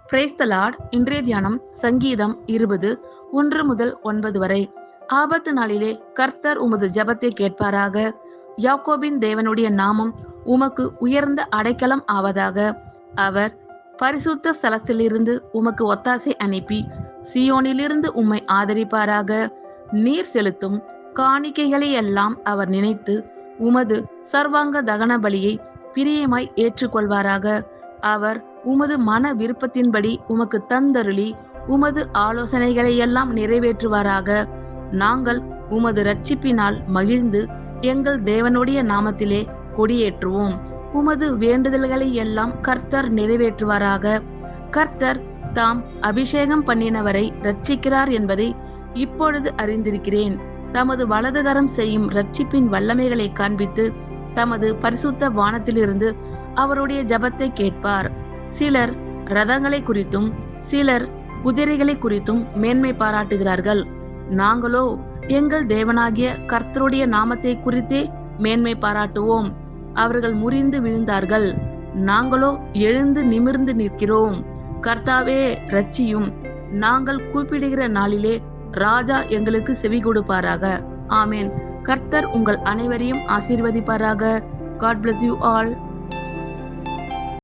Praise the Lord. இன்றைய தியானம் சங்கீதம் 20 1 முதல் 9 வரை. ஆபத்து நாளிலே கர்த்தர் உமது ஜெபத்தை கேட்பாராக. யாக்கோபின் தேவனுடைய நாமம் உமக்கு உயர்ந்த அடைக்கலம் ஆவதாக. அவர் பரிசுத்த ஸ்தலத்திலிருந்து உமக்கு ஒத்தாசை அனுப்பி சீயோனிலிருந்து உம்மை ஆதரிப்பாராக. நீர் செலுத்தும் காணிக்கைகளை எல்லாம் அவர் நினைத்து உமது சர்வாங்க தகன பலியை பிரியமாய் ஏற்றுக்கொள்வாராக. அவர் உமது மன விருப்பத்தின்படி உமக்கு தந்தருளி உமது ஆலோசனைகளை எல்லாம் நிறைவேற்றுவாராக. நாங்கள் உமது இரட்சிப்பினால் மகிழ்ந்து எங்கள் தேவனுடைய நாமத்திலே கொடியேற்றுவோம். உமது வேண்டுதல்களை எல்லாம் கர்த்தர் நிறைவேற்றுவாராக. கர்த்தர் தாம் அபிஷேகம் பண்ணினவரை இரட்சிக்கிறார் என்பதை இப்பொழுது அறிந்திருக்கிறேன். தமது வலதுகரம் செய்யும் இரட்சிப்பின் வல்லமைகளை காண்பித்து தமது பரிசுத்த வானத்திலிருந்து அவருடைய ஜெபத்தை கேட்பார். சிலர் ரதங்களை குறித்தும் சிலர் குதிரைகளை குறித்தும் மேன்மை பாராட்டுகிறார்கள். நாங்களோ எங்கள் தேவனாகிய கர்த்தருடைய நாமத்தை குறித்தே மேன்மை பாராட்டுவோம். அவர்கள் முறிந்து விழுந்தார்கள், நாங்களோ எழுந்து நிமிர்ந்து நிற்கிறோம். கர்த்தாவே இரட்சியும். நாங்கள் கூப்பிடுகிற நாளிலே ராஜா எங்களுக்கு செவி கொடுப்பாராக. ஆமேன். கர்த்தர் உங்கள் அனைவரையும் ஆசீர்வதிப்பாராக. God bless you all.